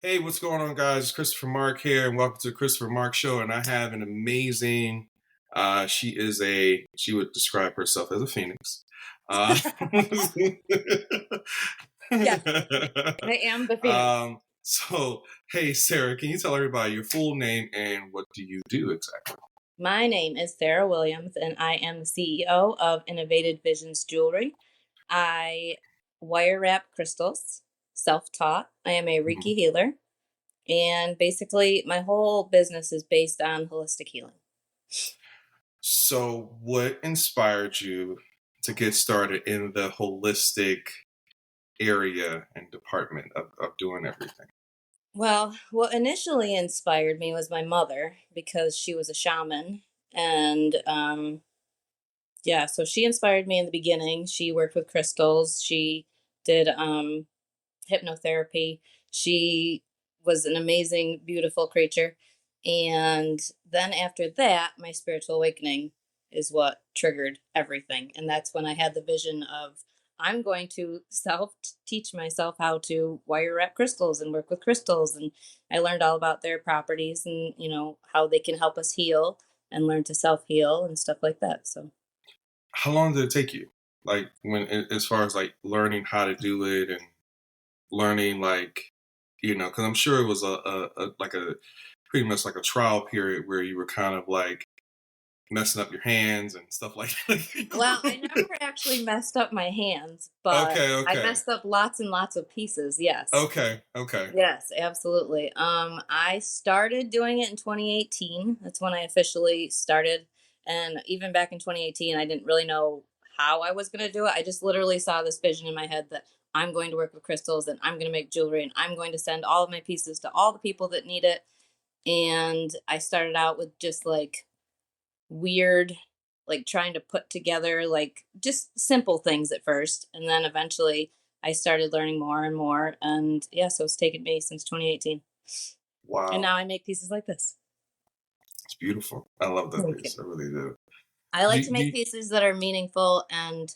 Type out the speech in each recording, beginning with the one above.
Hey, what's going on, guys? It's Christopher Mark here, and welcome to the Christopher Mark Show. And I have an amazing. She would describe herself as a phoenix. Uh, Yes, I am the Phoenix. so, hey, Sarah, can you tell everybody your full name and what do you do exactly? My name is Sarah Williams, and I am the CEO of Innovated Visions Jewelry. I wire wrap crystals, self-taught. I am a Mhm. Reiki healer, and basically my whole business is based on holistic healing. So, what inspired you to get started in the holistic area and department of doing everything? Well, what initially inspired me was my mother because she was a shaman, and yeah, so she inspired me in the beginning. She worked with crystals. She did hypnotherapy. She was an amazing, beautiful creature. And then after that, my spiritual awakening is what triggered everything. And that's when I had the vision of I'm going to self teach myself how to wire wrap crystals and work with crystals. And I learned all about their properties and, how they can help us heal and learn to self heal and stuff like that. So, How long did it take you? Like as far as like learning how to do it and learning like, because I'm sure it was a pretty much like a trial period where you were kind of like messing up your hands and stuff like well, I that. never actually messed up my hands, but Okay, I okay. messed up lots and lots of pieces. Yes. Okay, okay. Yes, absolutely. I started doing it in 2018. That's when I officially started. And even back in 2018, I didn't really know how I was going to do it. I just literally saw this vision in my head that I'm going to work with crystals and I'm going to make jewelry and I'm going to send all of my pieces to all the people that need it. And I started out with just like weird, like trying to put together like just simple things at first. And then eventually I started learning more and more. And yeah, so it's taken me since 2018. And Wow. now I make pieces like this. It's beautiful. I love that Thank you. piece. I really do. I like Do, to do make you, pieces that are meaningful and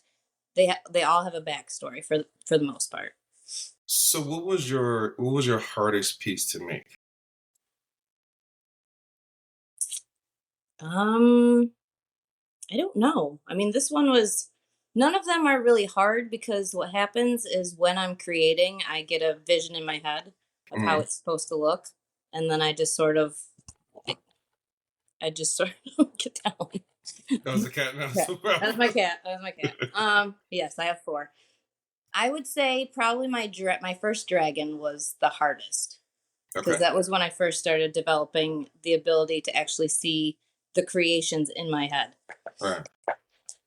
they all have a backstory for the most part. so what was your hardest piece to make? Um, I don't know. I mean, this one was none of them are really hard because what happens is when I'm creating, I get a vision in my head of how Mm, it's supposed to look, and then I just sort of get down. that was a cat mouse. Yeah, that was my cat. That was my cat. Yes, I have four. I would say probably my first dragon was the hardest because Okay. that was when I first started developing the ability to actually see the creations in my head. Right.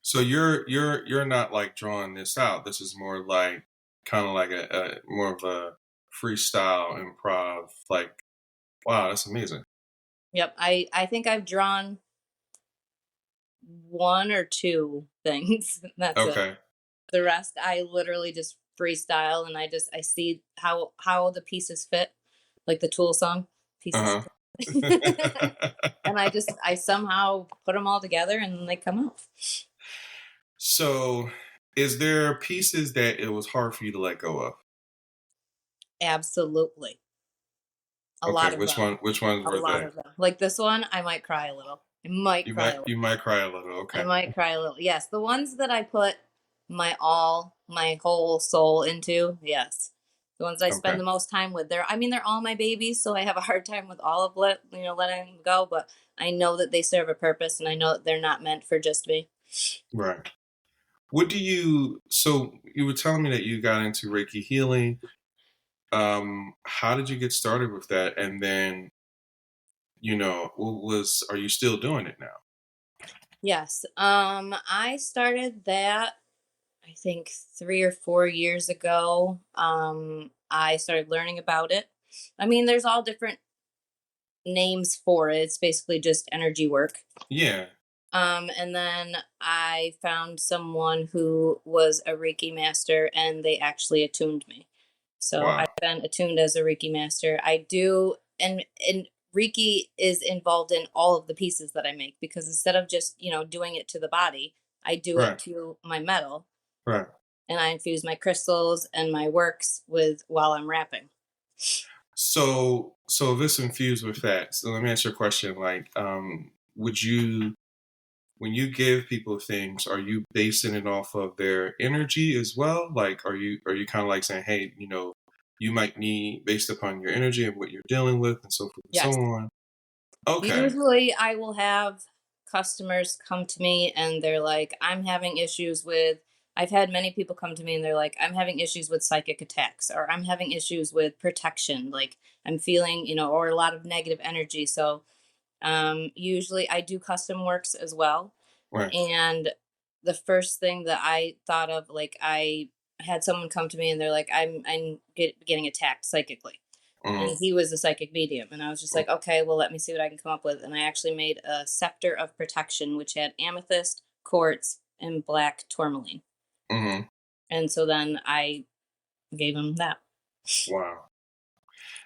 So you're not like drawing this out. This is more like kind of like a more of a freestyle improv. Like, wow, that's amazing. Yep, I think I've drawn one or two things. That's it. Okay. The rest I literally just freestyle and I see how the pieces fit, like the Tool song pieces. Uh huh. And I somehow put them all together and they come out. So, is there pieces that it was hard for you to let go of? Absolutely. A lot Okay, of which them. one? Which ones A were lot they? of them. Like this one, I might cry a little. I might You cry might a little. you might cry a little. I Okay. might cry a little. Yes, the ones that I put my whole soul into, yes. The ones I spend Okay. the most time with. They're all my babies, so I have a hard time with all of letting them go, but I know that they serve a purpose and I know that they're not meant for just me. Right. What do you? So you were telling me that you got into Reiki healing. How did you get started with that? And then, what was? Are you still doing it now? Yes. I started that I think 3 or 4 years ago. I started learning about it. I mean, there's all different names for it. It's basically just energy work. Yeah. And then I found someone who was a Reiki master and they actually attuned me. So Wow. I've been attuned as a Reiki master. I do, and Reiki is involved in all of the pieces that I make because instead of just, doing it to the body, I do it Right. to my metal Right. and I infuse my crystals and my works with while I'm wrapping. So this infused with that. So let me ask you a question. Like, would you, when you give people things, are you basing it off of their energy as well? Like, are you kind of like saying, hey, you might need based upon your energy and what you're dealing with, and so forth and so Yes. on. Okay. Usually I will have customers come to me and they're like, I'm having issues with, I've had many people come to me and they're like, I'm having issues with psychic attacks, or I'm having issues with protection. Like I'm feeling, or a lot of negative energy. So usually I do custom works as well. Right. And the first thing that I thought of, like I had someone come to me and they're like, getting attacked psychically, Mm, and he was a psychic medium, and I was just mm, like, okay, well, let me see what I can come up with. And I actually made a scepter of protection which had amethyst, quartz, and black tourmaline. mm. And so then I gave him that. Wow.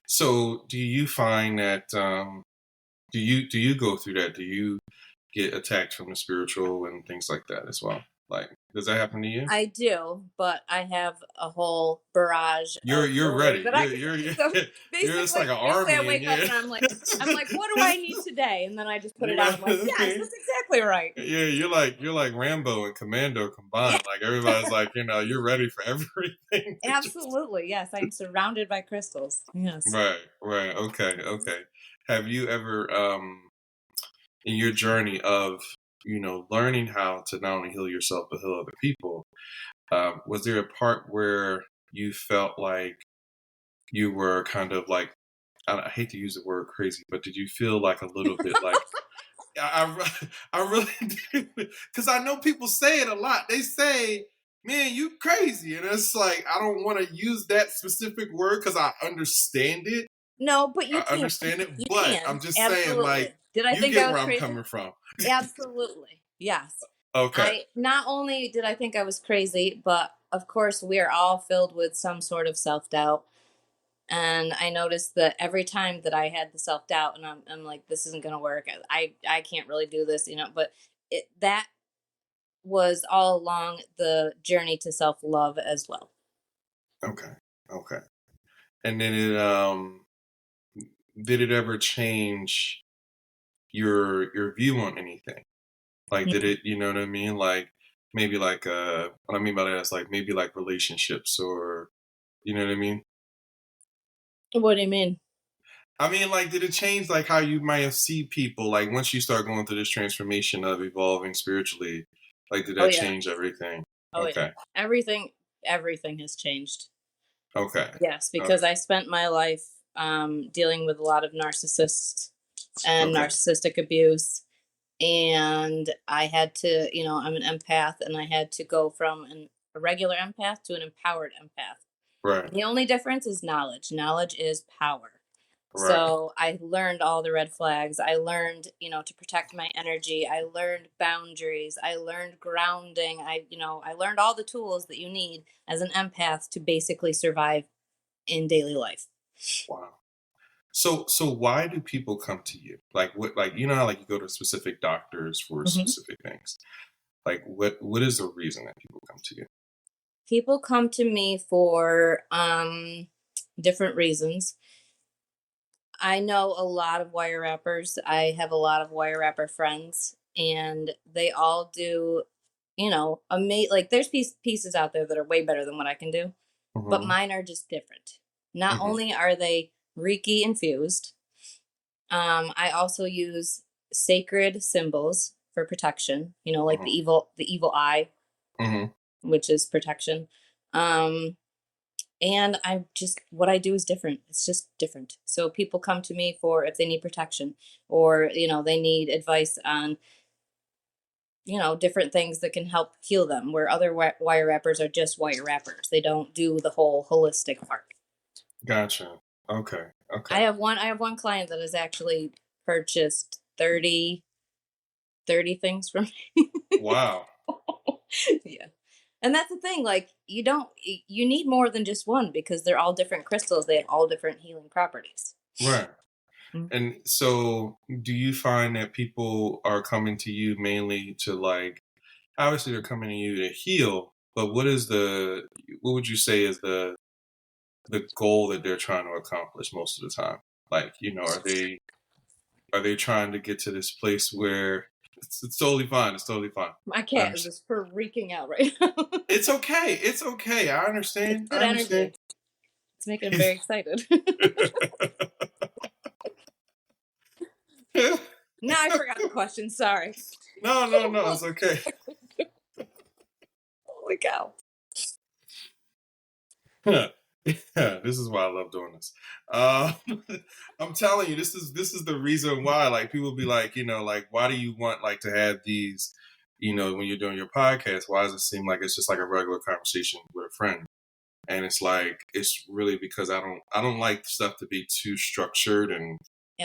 So do you find that do you go through that? Do you get attacked from the spiritual and things like that as well? Like, does that happen to you? I do, but I have a whole barrage You're of you're orders ready. that I You're can. you're you're, So you're just like an basically, I army, and wake up yeah. and I'm like, what do I need today? And then I just put You it out. I'm like, got yes, that's exactly right. yeah. You're like Rambo and Commando Yeah, combined. Like everybody's like you're ready for everything. To just absolutely. Yes, I'm surrounded by crystals. Yes. right, right. Okay, okay. Have you ever in your journey of learning how to not only heal yourself but heal other people, was there a part where you felt like you were kind of like, I hate to use the word crazy, but did you feel like a little bit like I really do, because I know people say it a lot. They say, "Man, you crazy," and it's like I don't want to use that specific word because I understand it. No, but I you can. understand it, You but I'm can. just saying, like, Absolutely. Did I you think I get was where I'm crazy? coming from. Absolutely. Yes. Okay, I not only did I think I was crazy, but of course we are all filled with some sort of self-doubt. And I noticed that every time that I had the self-doubt and I'm like, this isn't gonna work. I can't really do this, but that was all along the journey to self-love as well. okay, okay. And then did it ever change your view on anything? Like, did it, you know what I mean? Like, maybe like, what I mean by that is like maybe like relationships or, you know what I mean? What do you mean? I mean, like, did it change like how you might have see people like once you start going through this transformation of evolving spiritually? Like, did Oh that yeah. change everything? Oh yeah. Okay, Everything has changed. okay, Yes, okay, because I spent my life dealing with a lot of narcissists and okay, narcissistic abuse. And I had to, I'm an empath, and I had to go from a regular empath to an empowered empath. right, The only difference is knowledge. Knowledge is power. right. So I learned all the red flags. I learned, to protect my energy. I learned boundaries. I learned grounding. I learned all the tools that you need as an empath to basically survive in daily life. Wow. So why do people come to you? Like what? Like how like you go to specific doctors for Mhm. specific things. Like what is the reason that people come to you? People come to me for different reasons. I know a lot of wire wrappers. I have a lot of wire wrapper friends, and they all do, like there's pieces out there that are way better than what I can do, but Mm-hmm. mine are just different. Not Mm-hmm. only are they Reiki infused, I also use sacred symbols for protection. Like Mm-hmm. the evil eye, Mm-hmm. which is protection. Um, and I'm just, what I do is different. It's just different. So people come to me for if they need protection, or they need advice on different things that can help heal them, where other wire wrappers are just wire wrappers. They don't do the whole holistic part. Gotcha. Okay. I Okay. have one I have one client that has actually purchased 30 things from me. Wow. Yeah. And that's the thing, like you need more than just one, because they're all different crystals. They have all different healing properties. Right. Mm. And so do you find that people are coming to you mainly to like obviously they're coming to you to heal, but what would you say is the goal that they're trying to accomplish most of the time? Like, you know, are they trying to get to this place where it's totally fine. It's totally fine. My I cat is understand. just freaking out right now. It's okay. It's okay. I It's understand. good I understand. energy. It's making him very excited. Now I forgot the question. Sorry. No. It's okay. Holy cow. Yeah, this is why I love doing this. Uh, I'm telling you, this is the reason why. Like people be like, you know, like why do you want like to have these, you know, when you're doing your podcast? Why does it seem like it's just like a regular conversation with a friend? And it's like it's really because I don't like stuff to be too structured and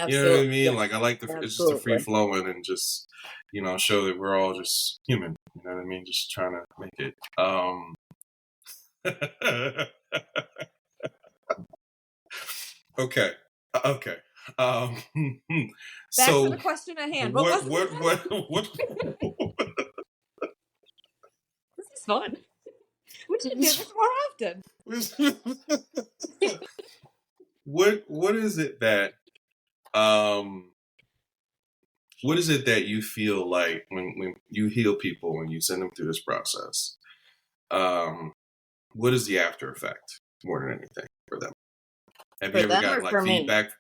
you know what I Absolutely. mean. Like I Yes. like the it's just a free Absolutely. flowing and just you know show that we're all just human. You know what I mean? Just trying to make it. Okay. Okay. Um, Back to so the question at hand. What was what it what what again? what This is fun. We should do this more often. what is it that um what is it that you feel like when you heal people when you send them through this process? Um what is the after effect more than anything for them? Have For you ever them or gotten like for me? feedback?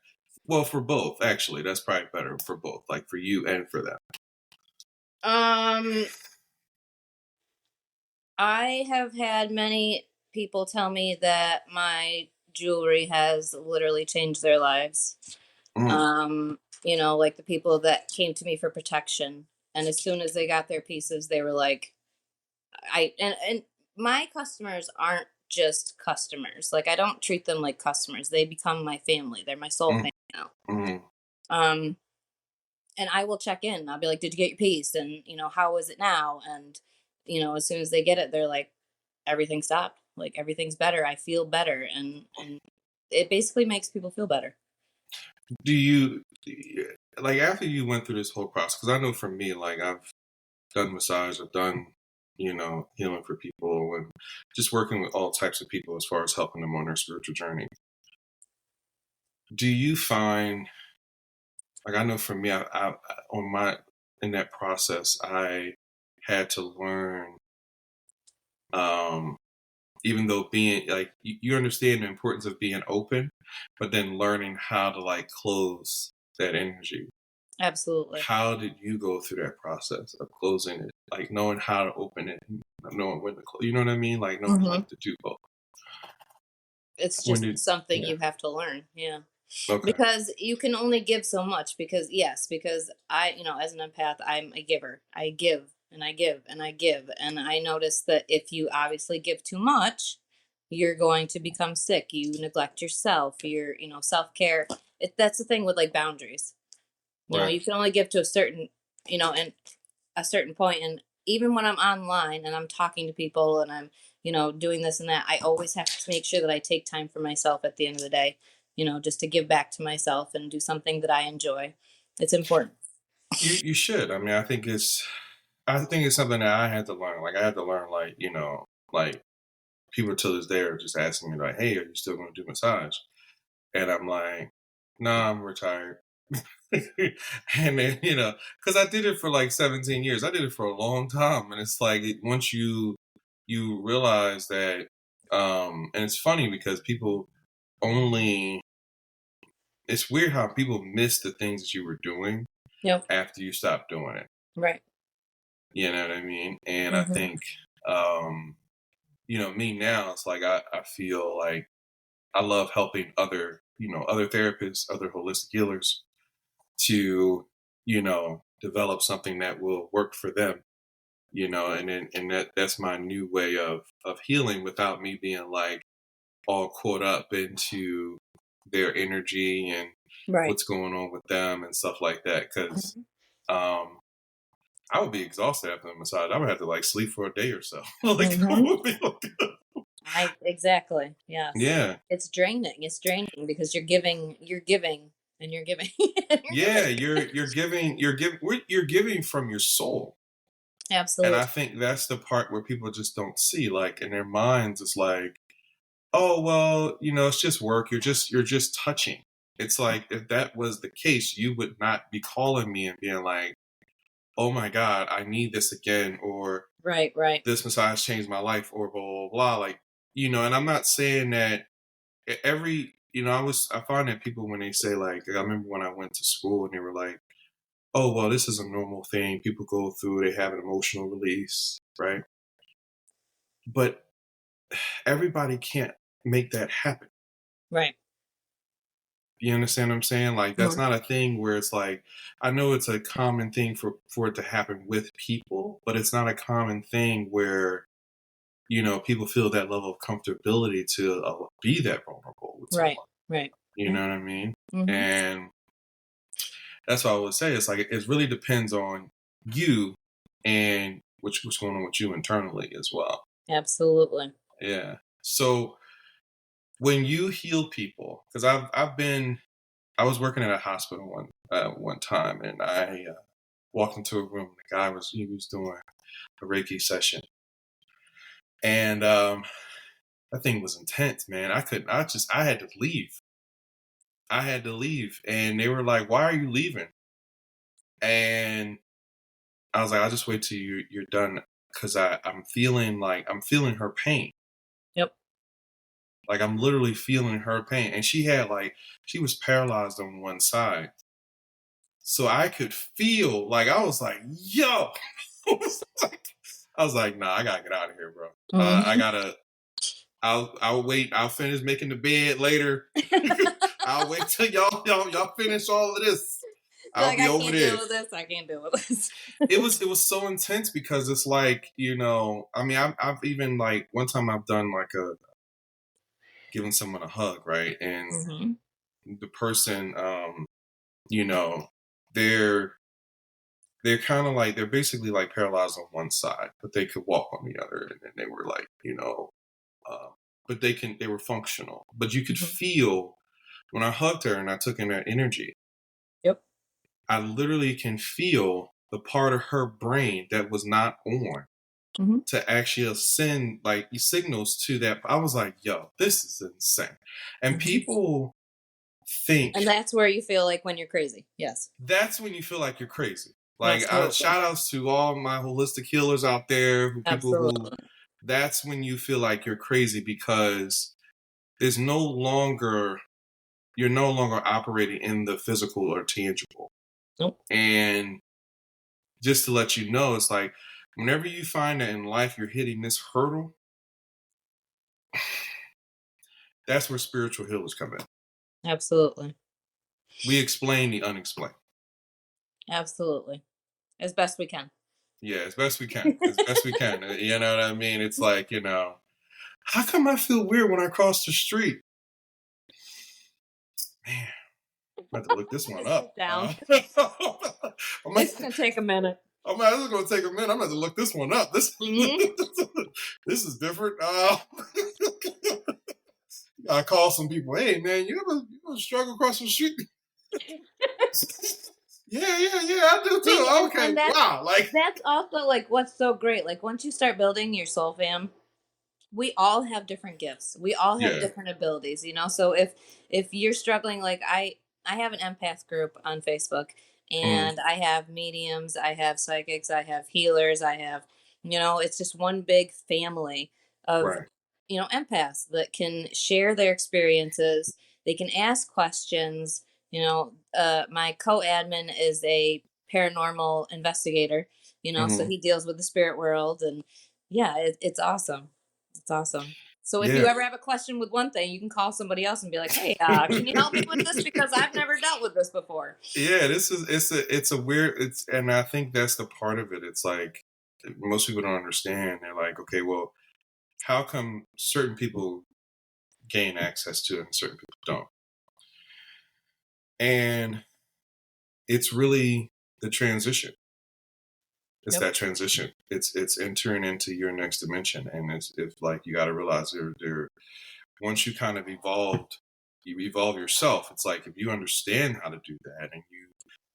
Well, for both, actually. That's probably better for both, like for you and for them. Um, I have had many people tell me that my jewelry has literally changed their lives. Mm, You know, like the people that came to me for protection, and as soon as they got their pieces, they were like, and my customers aren't just customers. Like I don't treat them like customers. They become my family. They're my soul mm, family now. mm. Um, and I will check in. I'll be like, "Did you get your piece?" And you know, how is it now? And you know, as soon as they get it, they're like, "Everything stopped. Like everything's better. I feel better." And it basically makes people feel better. Do you like after you went through this whole process? Because I know for me, like I've done massage, I've done you know healing for people, and just working with all types of people as far as helping them on their spiritual journey. Do you find like I know for me, I on my in that process, I had to learn, um, even though being like you understand the importance of being open, but then learning how to like close that energy. Absolutely. How did you go through that process of closing it? Like knowing how to open it, knowing when to close. You know what I mean? Like knowing Hmm. when to do both. It's When just did? something Yeah. you have to learn. Yeah. Okay. Because you can only give so much because yes, because I, you know, as an empath, I'm a giver. I give and I give and I give, and I notice that if you obviously give too much, you're going to become sick. You neglect yourself. You're, you know, self-care. That's the thing with like boundaries. You know, Right. you can only give to a certain, you know, and a certain point. And even when I'm online and I'm talking to people and I'm, you know, doing this and that, I always have to make sure that I take time for myself at the end of the day, you know, just to give back to myself and do something that I enjoy. It's important. You should. I mean, I think it's something that I had to learn. Like I had to learn, like you know, like people to this day are just asking me, like, "Hey, are you still going to do massage?" And I'm like, "Nah, I'm retired." And then you know, because I did it for like 17 years. I did it for a long time, and it's like once you realize that, and it's funny because people only. It's weird how people miss the things that you were doing Yep. after you stopped doing it. Right. You know what I mean? And I Hmm. think, um, you know, me now, it's like I feel like I love helping other, you know, other therapists, other holistic healers to, you know, develop something that will work for them, you know, and then and that's my new way of healing without me being like all caught up into their energy and Right. what's going on with them and stuff like that. Because Mhm. um, I would be exhausted after the massage. I would have to like sleep for a day or so. Like, Hmm. would be I exactly. Yes. yeah, It's draining. It's draining because you're giving, and you're giving, and you're yeah. giving. You're giving from your soul, and Absolutely. I think that's the part where people just don't see. Like in their minds, it's like oh, well, it's just work. You're just touching. It's like, if that was the case, you would not be calling me and being like, oh my God, I need this again, or Right, right, this massage changed my life, or blah, blah, blah. Like, and I'm not saying that I find that people, when they say, like, I remember when I went to school and they were like, oh, well, this is a normal thing people go through. They have an emotional release, right? But everybody can't make that happen. right. You understand what I'm saying? Like, that's Mhm. not a thing where it's like, I know it's a common thing for it to happen with people, but it's not a common thing where, people feel that level of comfortability to be that vulnerable with Right, someone. right. You know what I mean? Mm-hmm. And that's what I would say. It's like, it really depends on you and what's going on with you internally as well. Absolutely. Yeah. So when you heal people, because I was working at a hospital one time, and I walked into a room. The guy was doing a Reiki session, and that thing was intense, man. I couldn't. I had to leave. I had to leave, and they were like, "Why are you leaving?" And I was like, "I'll just wait till you're done, because I'm feeling her pain. Yep. Like, I'm literally feeling her pain, and she was paralyzed on one side." So I could feel, like, I was like, yo, I was like, nah, I gotta get out of here, bro. I Mm-hmm. gotta, I'll wait. I'll finish making the bed later. I'll wait till y'all finish all of this. I'll Like, be I over can't deal there. with this. I can't deal with this. It was so intense, because it's like, I mean, I've even, like, one time I've done like giving someone a hug, right? And Mm-hmm. the person, you know, they're they're kind of like, they're basically like paralyzed on one side, but they could walk on the other, and then they were like, uh, but they were functional. But you could Mm-hmm. feel, when I hugged her and I took in that energy, Yep. I literally can feel the part of her brain that was not on Mm-hmm. to actually send, like, signals to that. I was like, yo, this is insane. And Mm-hmm. people think And that's where you feel like when you're crazy. Yes. that's when you feel like you're crazy. Like, Absolutely. shout outs to all my holistic healers out there, who Absolutely. that's when you feel like you're crazy, because there's no longer you're no longer operating in the physical or tangible. Nope. And just to let you know, it's like, whenever you find that in life you're hitting this hurdle, that's where spiritual healers come in. Absolutely. We explain the unexplained. Absolutely. As best we can. Yeah, as best we can. As best we can. You know what I mean? It's like, how come I feel weird when I cross the street? Man, I'm about to look this one up. Sit down. I'm It's like, gonna take a minute. this is going to take a minute. I'm going to look this one up. This Mm-hmm. this is different. I call some people. Hey, man, you ever struggle crossing the street? Yeah, I do See, too. and Okay, that's wow. Like, that's also like what's so great. Like once you start building your soul fam, we all have different gifts. We all have yeah. different abilities, you know. So if you're struggling, like I have an empath group on Facebook, Mm, and I have mediums, I have psychics, I have healers, I have, it's just one big family of, right. empaths that can share their experiences. They can ask questions. My co-admin is a paranormal investigator, so Hmm. he deals with the spirit world, and yeah, it's awesome. It's awesome. So if you Yeah. ever have a question with one thing, you can call somebody else and be like, "Hey, can you help me with this because I've never dealt with this before." Yeah, it's a weird, and I think that's the part of it. It's like, most people don't understand. They're like, okay, well, how come certain people gain access to it and certain people don't? And it's really the transition. It's Yep. that transition. It's entering into your next dimension, and it's like, you got to realize, once you kind of you evolve yourself. It's like, if you understand how to do that, and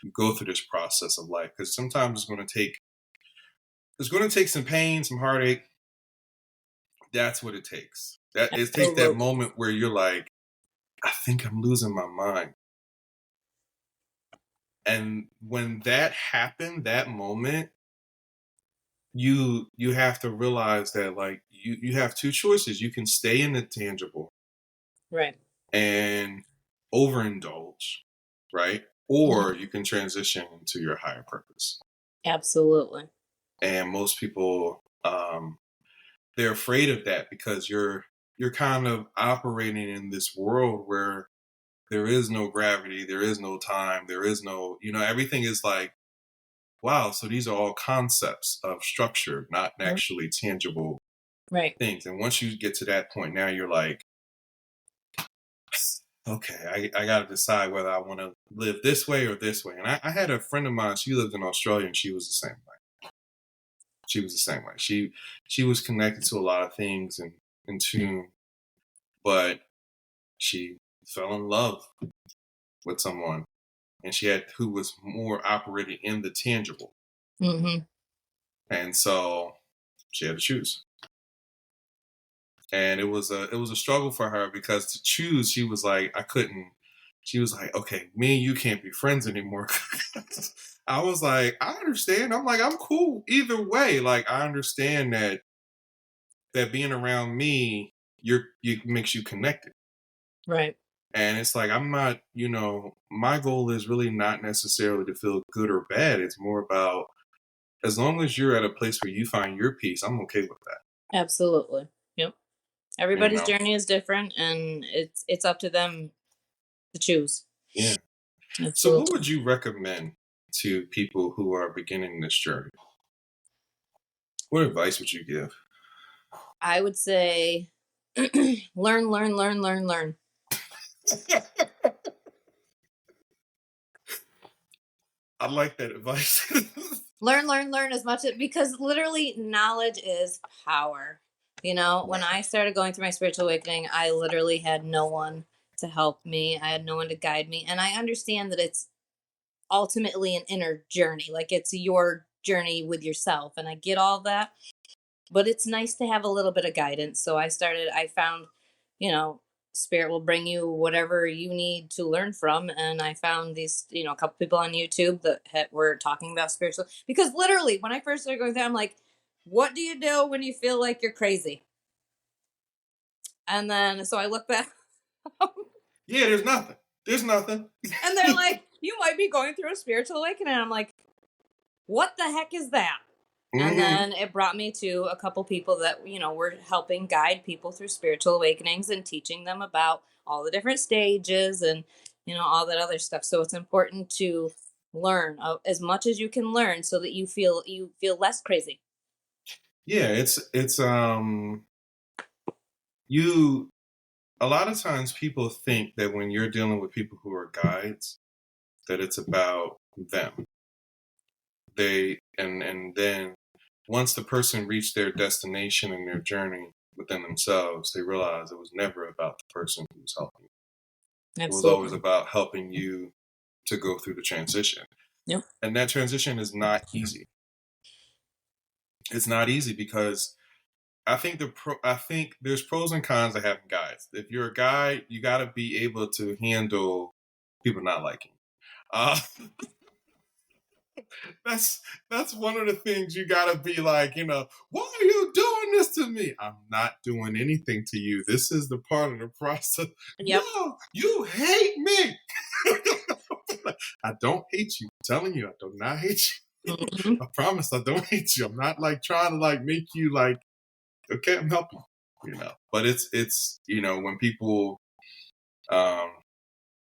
you go through this process of life, because sometimes it's going to take some pain, some heartache. That's what it takes. That it takes that Absolutely. moment where you're like, I think I'm losing my mind. And when that happened, that moment, you have to realize that like you have two choices. You can stay in the tangible Right. and overindulge, right? Mhm. Or you can transition into your higher purpose. Absolutely. And most people they're afraid of that because you're kind of operating in this world where there is no gravity, there is no time, there is no, everything is like, wow, so these are all concepts of structure, not Mhm. actually tangible Right. things. And once you get to that point, now you're like, okay, I got to decide whether I want to live this way or this way. And I had a friend of mine, she lived in Australia and she was the same way. She was the same way. She was connected to a lot of things and in tune, but she fell in love with someone and she had who was more operating in the tangible. Hmm. And so she had to choose. And it was a struggle for her because to choose, she was like, I couldn't. She was like, okay, me and you can't be friends anymore. I was like, I understand. I'm like, I'm cool either way. Like, I understand that being around me, you makes you connected. Right. And it's like I'm not, my goal is really not necessarily to feel good or bad. It's more about as long as you're at a place where you find your peace, I'm okay with that. Absolutely. Yep. You Everybody's know? journey is different, and it's up to them to choose. Yeah. So what Absolutely. would you recommend to people who are beginning this journey? What advice would you give? I would say learn, learn, learn, learn, learn. I like that advice. Learn, learn, learn as much because literally knowledge is power. When Right. I started going through my spiritual awakening, I literally had no one to help me. I had no one to guide me. And I understand that it's ultimately an inner journey. Like it's your journey with yourself. And I get all that. But it's nice to have a little bit of guidance. So I found, you know, spirit will bring you whatever you need to learn from. And I found these, a couple people on YouTube that were talking about spiritual, because literally when I first started going through, I'm like, what do you do when you feel like you're crazy? And then, so I look back Yeah, there's nothing. There's nothing. and they're like, you might be going through a spiritual awakening. And I'm like, what the heck is that? And Hmm. then it brought me to a couple people that, were helping guide people through spiritual awakenings and teaching them about all the different stages and, all that other stuff. So it's important to learn as much as you can learn so that you feel less crazy. Yeah, it's you a lot of times people think that when you're dealing with people who are guides, that it's about them. And then once the person reached their destination and their journey within themselves, they realize it was never about the person who was helping. It was always Absolutely. about helping you to go through the transition. Yep. And that transition is not easy. It's not easy because I think there's pros and cons to having guides. If you're a guide, you got to be able to handle people not liking. Uh, that's that's one of the things you got to be like, why are you doing this to me? I'm not doing anything to you. This is the part of the process. Yep. No, you hate me. I don't hate you. I'm telling you, I do not hate you. Hmm. I promise I don't hate you. I'm not like trying to like make you like, okay, I'm helping But it's when people um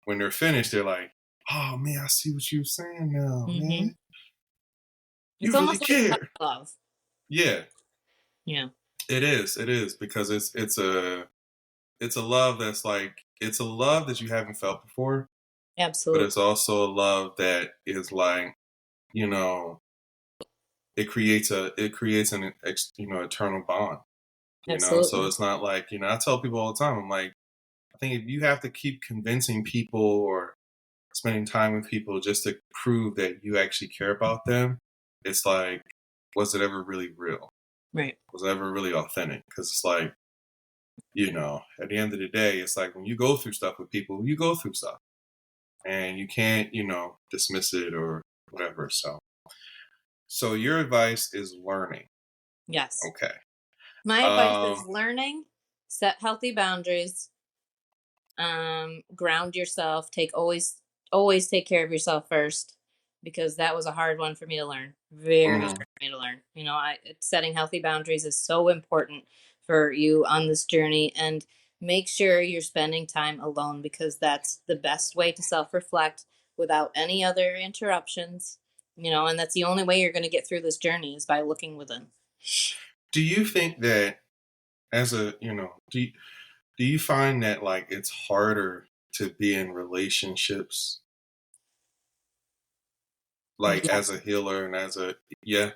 when they're finished, they're like, oh man, I see what you're saying now, Hmm. man. It's You really almost like a tough care. love. Yeah, Yeah. it is. It is because it's a love that's like it's a love that you haven't felt before, but Absolutely. it's also a love that is like, you know, it creates an eternal bond. So Absolutely. it's not like, I tell people all the time, I'm like, I think if you have to keep convincing people or spending time with people just to prove that you actually care about them, it's like, was it ever really real? Right. Was it ever really authentic? Because it's like, at the end of the day, it's like when you go through stuff with people, you go through stuff and you can't, dismiss it or whatever. So your advice is learning. Yes. Okay. My advice is Um, learning, set healthy boundaries, ground yourself, always take care of yourself first, because that was a hard one for me to learn, very hard mhm. for me to learn. Setting healthy boundaries is so important for you on this journey, and make sure you're spending time alone, because that's the best way to self-reflect without any other interruptions. And that's the only way you're going to get through this journey, is by looking within. Do you think that as a, do you find that like it's harder to be in relationships like as Yes. a healer and as a, yeah,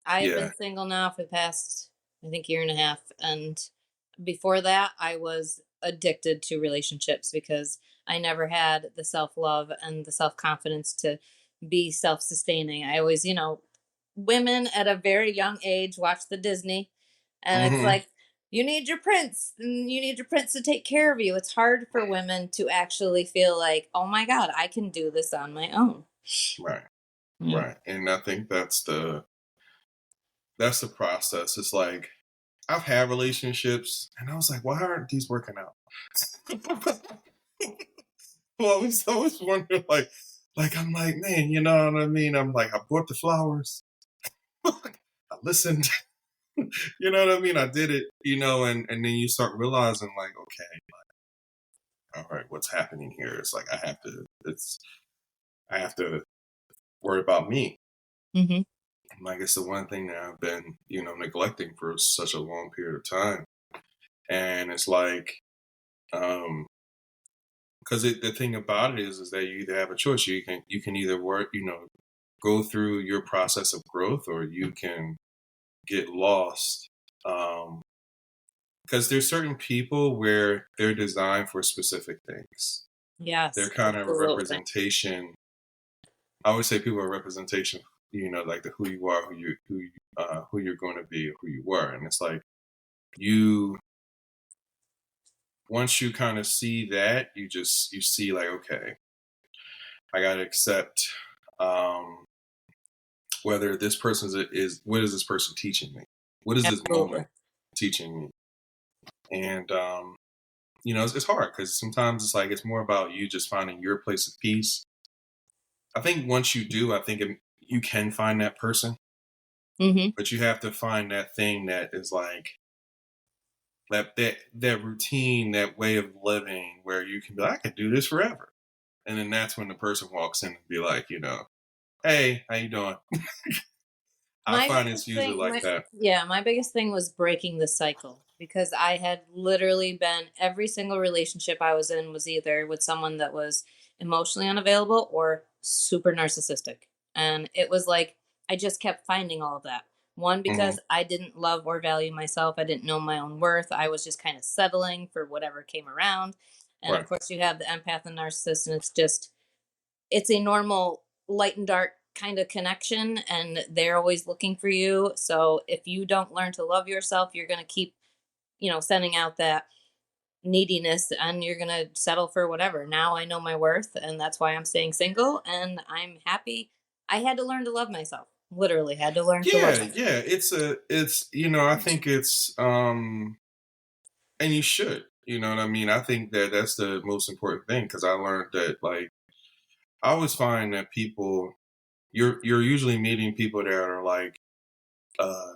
I've yeah. been single now for the past, I think, year and a half. And before that, I was addicted to relationships, because I never had the self love and the self confidence to be self sustaining. I always, women at a very young age watch the Disney, and it's Hmm. like, you need your prince, and you need your prince to take care of you. It's hard for women to actually feel like, oh my God, I can do this on my own. Right. Yeah. Right. And I think that's the process. It's like I've had relationships and I was like, why aren't these working out? Well, I was wondering like I'm like, man, you know what I mean? I'm like, I bought the flowers. I listened. You know what I mean? I did it, and then you start realizing like, okay, all right, what's happening here? It's like I have to worry about me. Hmm. Like it's the one thing that I've been, neglecting for such a long period of time. And it's like, because the thing about it is that you either have a choice. You can either work, go through your process of growth, or you can get lost. Because there's certain people where they're designed for specific things. They're Yes, kind of a absolutely. representation. I always say people are a representation, like the who you are, who you're going to be, who you were, and it's like you once you kind of see that, you see like, okay, I got to accept um, whether this person is what is this person teaching me, what is this Absolutely. moment teaching me, and it's hard because sometimes it's like it's more about you just finding your place of peace. I think once you do, I think you can find that person, Hmm. but you have to find that thing that is like that routine, that way of living where you can be like, I could do this forever. And then that's when the person walks in and be like, hey, how you doing? I My find it's biggest usually thing, like that. my biggest thing was breaking the cycle, because I had literally been, every single relationship I was in was either with someone that was emotionally unavailable or super narcissistic. And it was like, I just kept finding all of that. One, Hmm. because I didn't love or value myself. I didn't know my own worth. I was just kind of settling for whatever came around. And of Right. course, you have the empath and narcissist, and it's a normal light and dark kind of connection, and they're always looking for you. So if you don't learn to love yourself, you're going to keep, sending out that neediness, and you're going to settle for whatever. Now I know my worth, and that's why I'm staying single, and I'm happy. I had to learn to love myself. Literally had to learn to love Yeah, myself. yeah. I think it's and you should, you know what I mean? I think that that's the most important thing because I learned that like I always find that people you're usually meeting people that are like uh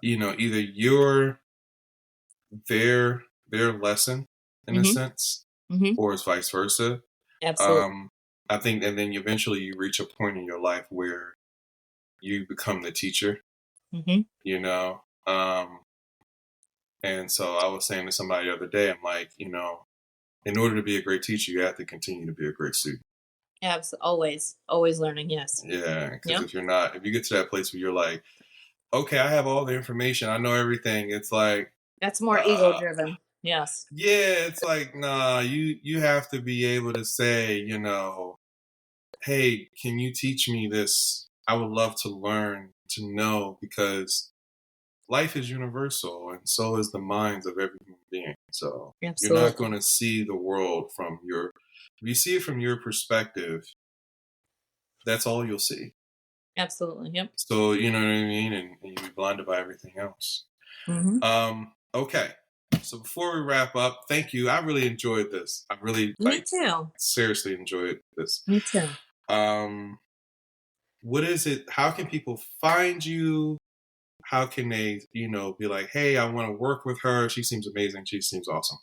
either you're their lesson in a Hmm. sense, Hmm. or it's vice versa. Absolutely. Um, I think, and then eventually you reach a point in your life where you become the teacher, Hmm. you know. And so I was saying to somebody the other day, I'm like, in order to be a great teacher, you have to continue to be a great student. Always learning. Yes. Yeah, because Yep. if you get to that place where you're like, okay, I have all the information, I know everything, it's like, That's more ego uh, driven. Yes. yeah, it's like, nah, you have to be able to say, hey, can you teach me this? I would love to learn to know because life is universal, and so is the minds of every human being. So you're not Absolutely. going to see the world from your, if you see it from your perspective, that's all you'll see. Absolutely. Yep. So, you know what I mean? And you're blinded by everything else. Hmm. Okay. So before we wrap up, thank you. I really enjoyed this. I really Me too. seriously enjoyed this. Me too. Um, what is it? How can people find you? How can they, be like, hey, I want to work with her. She seems amazing. She seems awesome.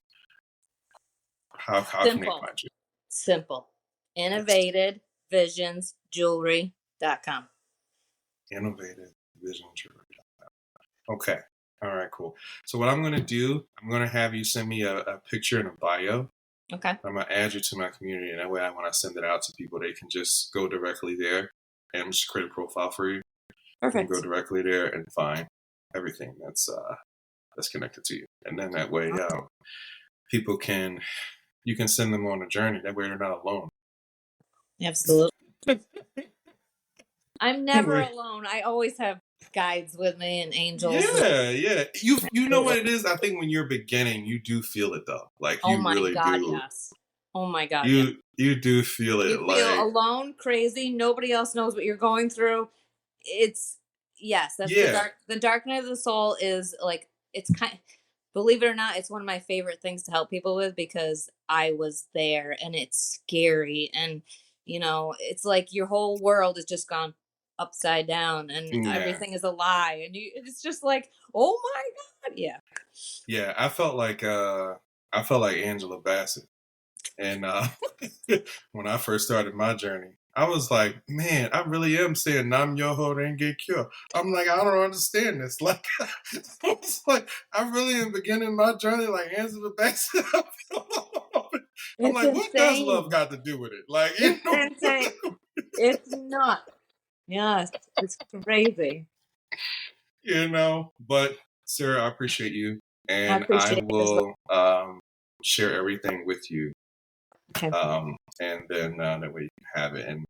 How can they Simple. find you? Simple. Yes. Innovated Visions Jewelry.com. Innovated vision. Okay. All right, cool. So what I'm going to do, I'm going to have you send me a picture and a bio. Okay. I'm going to add you to my community. And that way, when I send it out to people, they can just go directly there and just create a profile for you. You can go Perfect. directly there and find everything that's connected to you. And then that way, people you can send them on a journey. That way they're not alone. Absolutely. I'm never alone. I always have guides with me and angels. Yeah. You know Absolutely. what it is? I think when you're beginning, you do feel it though. Like Oh you my really God, do. yes. Oh my God, yes. You do feel You it. feel Like, alone, crazy. Nobody else knows what you're going through. It's yes, that's yeah, the dark night of the soul is like it's kind believe it or not, it's one of my favorite things to help people with because I was there and it's scary and it's like your whole world is just gone upside down and yeah, everything is a lie and it's just like, "Oh my God." Yeah. yeah. I felt like Angela Bassett, and when I first started my journey, I was like, man, I really am saying Nam Yoho Renge Kyo. I'm like, I don't understand this. Like, I was like, I really am beginning my journey like Angela Bassett. I'm It's like, what does insane. love got to do with it? Like, It's insane. It's not. Yes, it's crazy. But Sarah, I appreciate you, I and I appreciate it as well. will share everything with you, Okay. and then that way you can have it. And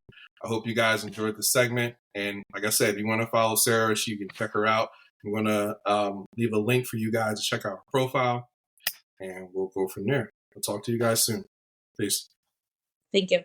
I hope you guys enjoyed the segment. And like I said, if you want to follow Sarah, you can check her out. I'm gonna leave a link for you guys to check out her profile, and we'll go from there. We'll talk to you guys soon. Peace. Thank you.